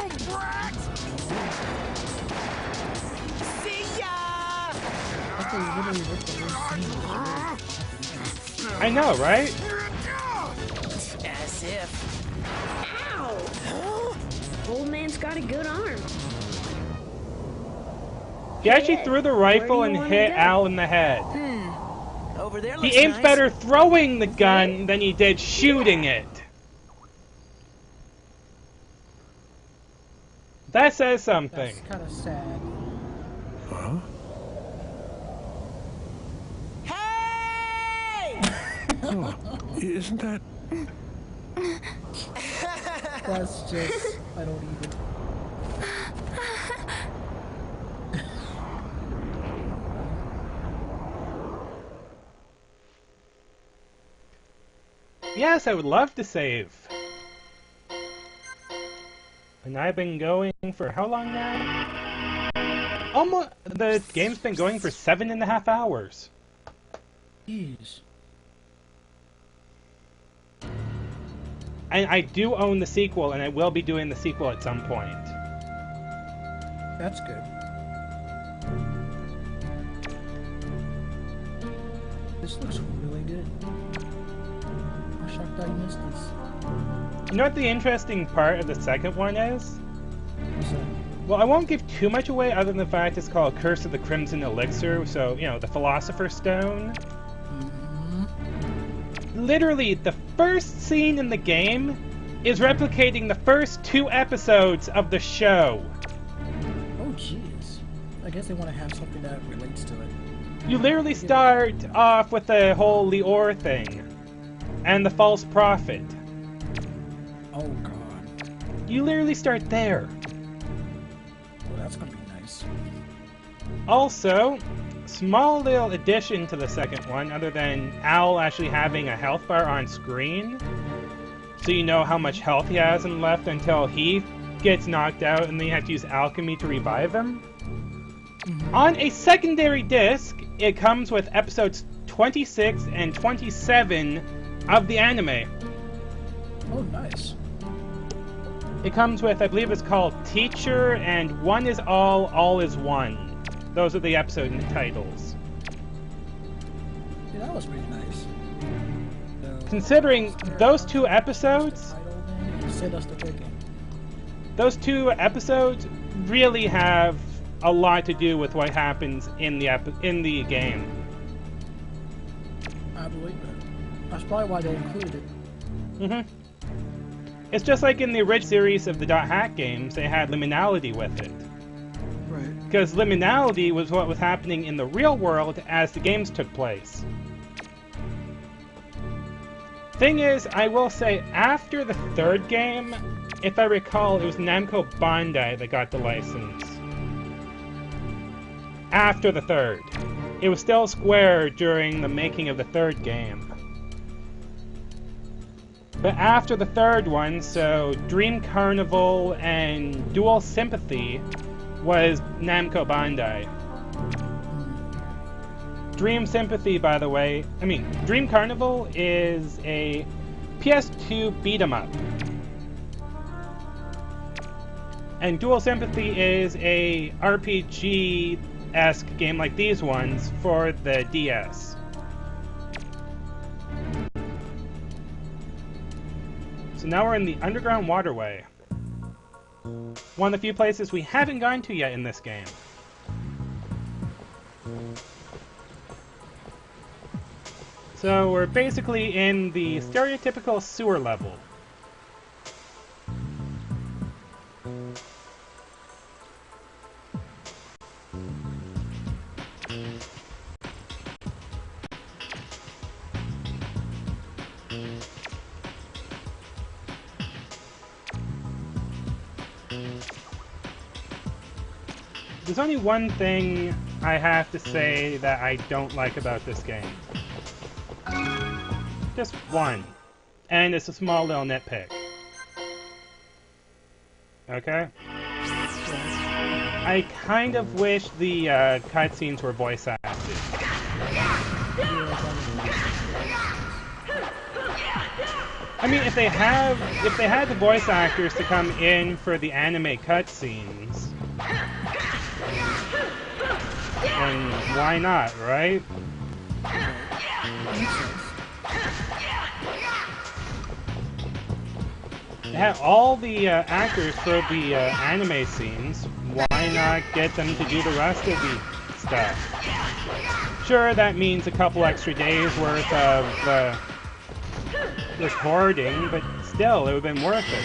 brat! See ya! I know, right? As if. Ow! Old man's got a good arm. He actually Ed, threw the where do rifle you and wanna hit go? Al in the head. Over there He looks aims nice. better throwing the gun than he did shooting it. That says something. That's kind of sad. Huh? Hey! Oh, isn't that... That's just... I don't even... Yes, I would love to save. And I've been going for how long now? Almost. The game's been going for 7.5 hours. Jeez. And I do own the sequel, and I will be doing the sequel at some point. That's good. This looks really good. I'm shocked I missed this. You know what the interesting part of the second one is? What's that? Well, I won't give too much away other than the fact it's called Curse of the Crimson Elixir, so, you know, the Philosopher's Stone. Literally, the first scene in the game is replicating the first 2 episodes of the show. Oh, jeez. I guess they want to have something that relates to it. You literally start off with the whole Lior thing, and the false prophet. Oh, God. You literally start there. Well, that's gonna be nice. Also, small little addition to the second one, other than Al actually having a health bar on screen, so you know how much health he has left until he gets knocked out, and then you have to use alchemy to revive him. On a secondary disc, it comes with episodes 26 and 27 of the anime. Oh, nice. It comes with, I believe it's called Teacher, and One is All is One. Those are the episode titles. Yeah, that was pretty nice. So, Considering those 2 episodes, send us the ticket. those 2 episodes really have a lot to do with what happens in the game. I believe it. That's probably why they included it. It's just like in the original series of the Dot Hack games, they had liminality with it. Right. Because liminality was what was happening in the real world as the games took place. Thing is, I will say, after the 3rd game, if I recall, it was Namco Bandai that got the license. After the 3rd. It was still Square during the making of the 3rd game. But after the 3rd one, so Dream Carnival and Dual Sympathy was Namco Bandai. Dream Sympathy, by the way, Dream Carnival is a PS2 beat-em-up. And Dual Sympathy is a RPG-esque game like these ones for the DS. So now we're in the Underground Waterway. One of the few places we haven't gone to yet in this game. So we're basically in the stereotypical sewer level. There's only one thing I have to say that I don't like about this game. Just one. And it's a small little nitpick. Okay? I kind of wish the cutscenes were voice acted. I mean, if they had the voice actors to come in for the anime cutscenes, then why not, right? They have all the actors for the anime scenes. Why not get them to do the rest of the stuff? Sure, that means a couple extra days worth of recording, but still, it would have been worth it.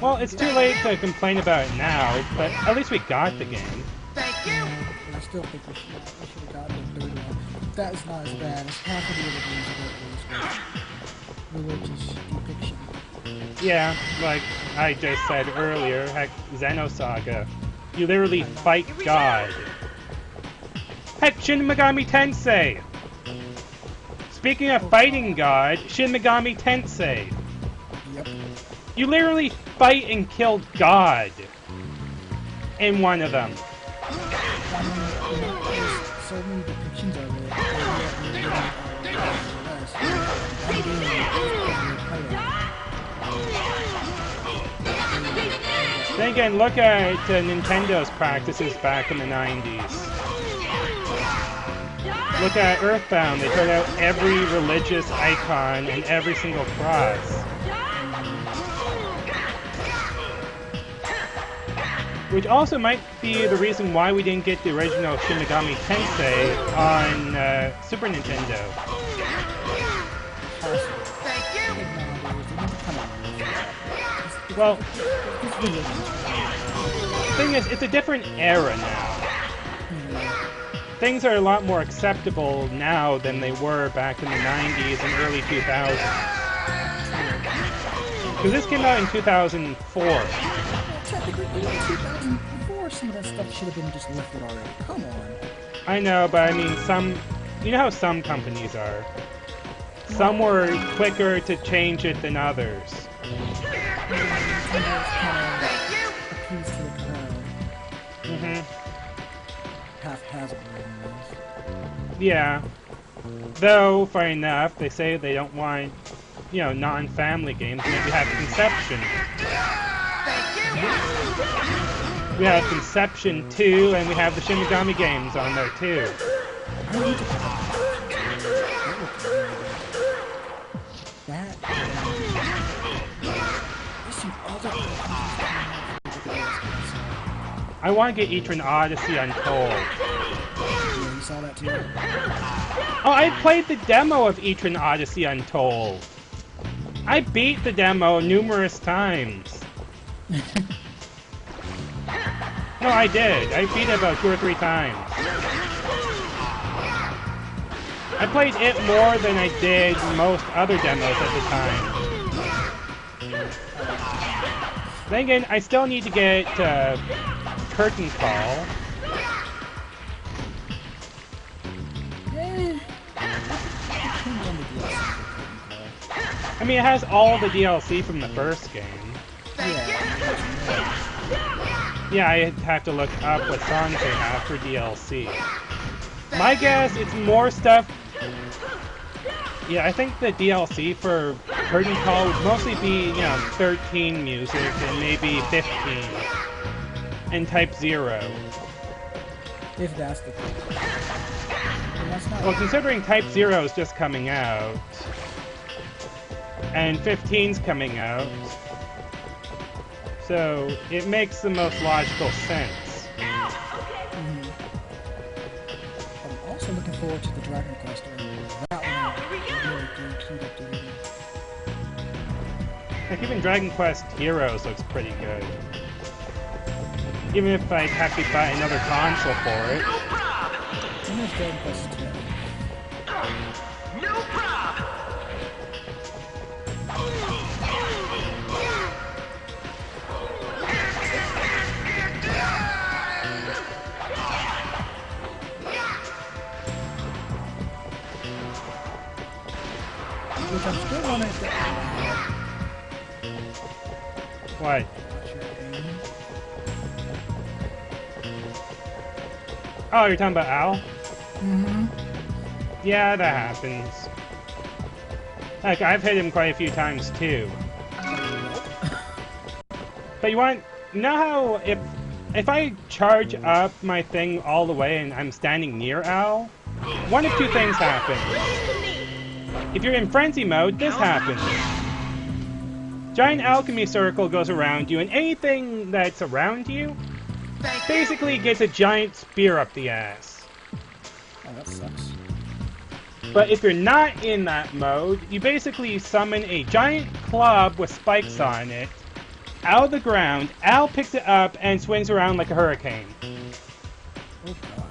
Well, it's too late to complain about it now, but at least we got the game. Thank you. I still think we should have gotten the third one. That is not as bad as half of the other games about religious depiction. Yeah, like I just said earlier, heck, Xenosaga. You literally fight God. Heck, Shin Megami Tensei! Speaking of fighting God, Shin Megami Tensei. Yep. You literally fight and kill God in one of them. I mean, there's so many depictions of it. Then again, look at Nintendo's practices back in the 90s. Look at Earthbound, they put out every religious icon and every single cross. Which also might be the reason why we didn't get the original Shin Megami Tensei on Super Nintendo. Well, the thing is, it's a different era now. Things are a lot more acceptable now than they were back in the 90s and early 2000s. Because this came out in 2004. Technically, in 2004, some of that stuff should have been just lifted already. Come on. I know, but I mean, you know how some companies are. Some were quicker to change it than others. Yeah. Though, funny enough, they say they don't want, you know, non-family games. Maybe have Conception. We have Conception 2, and we have the Shin Megami games on there too. I want to get Etrian Odyssey Untold. Yeah, you saw that too? Oh, I played the demo of Etrian Odyssey Untold. I beat the demo numerous times. No, I did. I beat it about 2 or 3 times. I played it more than I did most other demos at the time. Then again, I still need to get Curtain Call. I mean, it has all the DLC from the first game. Yeah, I have to look up what songs they have for DLC. My guess, it's more stuff... Yeah, I think the DLC for Curtain Call would mostly be, you know, 13 music and maybe 15. And Type 0. If that's the case. Well, considering Type 0 is just coming out, and 15's coming out, so it makes the most logical sense. I'm also looking forward to the Dragon Quest one. That one really keyed up to me. Like, even Dragon Quest Heroes looks pretty good. Even if I'd have to buy another console for it. When is Dragon Quest 2? No problem. Which I'm still wanting to... What? Oh, you're talking about Al? Mm-hmm. Yeah, that happens. Like, I've hit him quite a few times too. But you know how if I charge up my thing all the way and I'm standing near Al, one of two things happen. If you're in frenzy mode, this happens. Giant alchemy circle goes around you, and anything that's around you basically gets a giant spear up the ass. Oh, that sucks. But if you're not in that mode, you basically summon a giant club with spikes on it out of the ground. Al picks it up and swings around like a hurricane. Oh god.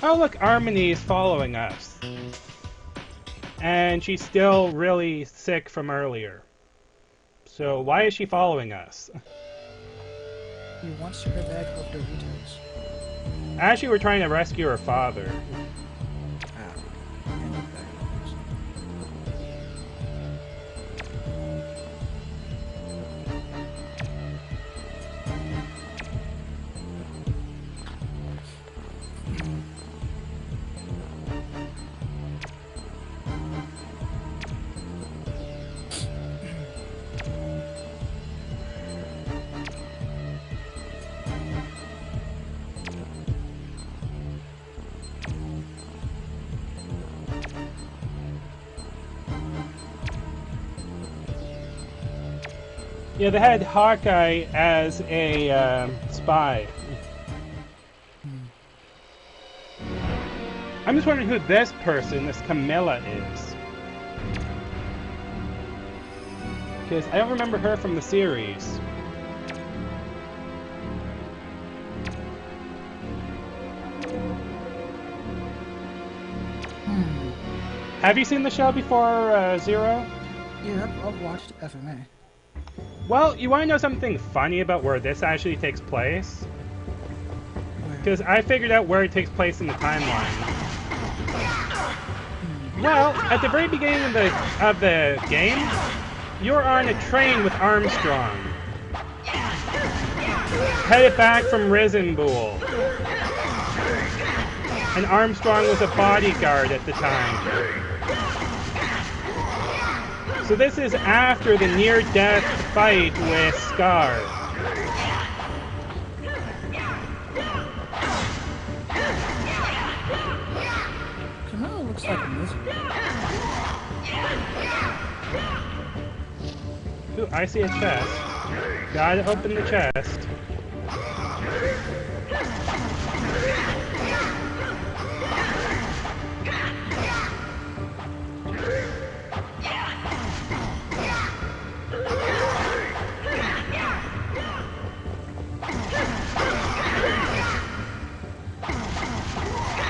Oh look, Harmony is following us. And she's still really sick from earlier. So why is she following us? He wants her bag of Doritos. Actually, we're trying to rescue her father. Yeah, they had Hawkeye as a spy. I'm just wondering who this person, this Camilla, is. Because I don't remember her from the series. Have you seen the show before, Zero? Yeah, I've watched FMA. Well, you want to know something funny about where this actually takes place? Because I figured out where it takes place in the timeline. Well, at the very beginning of the game, you're on a train with Armstrong, headed back from Risenbull. And Armstrong was a bodyguard at the time. So this is after the near-death fight with Scar. Camilla looks like a miserable. Ooh, I see a chest. Gotta open the chest.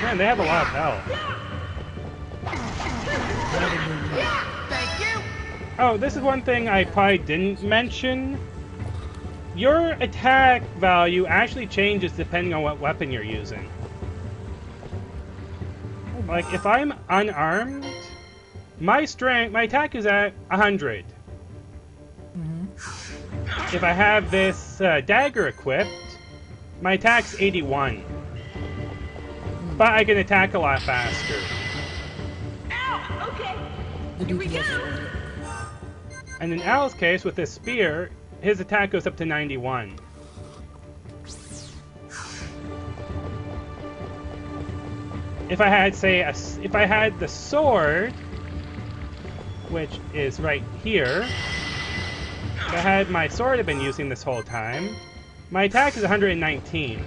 Man, they have a lot of health. Thank you. Oh, this is one thing I probably didn't mention. Your attack value actually changes depending on what weapon you're using. Like, if I'm unarmed, my attack is at 100. If I have this dagger equipped, my attack's 81. But I can attack a lot faster. Ow, okay. The Here we DPS is go. really good. And in Al's case, with this spear, his attack goes up to 91. If I had, say, if I had the sword, which is right here, if I had my sword I've been using this whole time, my attack is 119.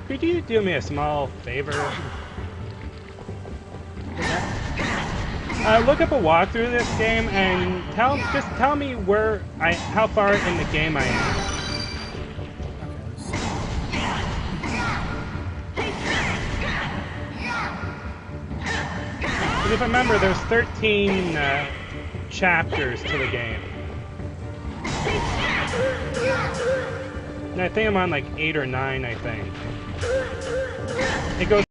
Could you do me a small favor? Look up a walkthrough of this game and just tell me how far in the game I am. Because if I remember, there's 13 chapters to the game. And I think I'm on like 8 or 9, I think. It goes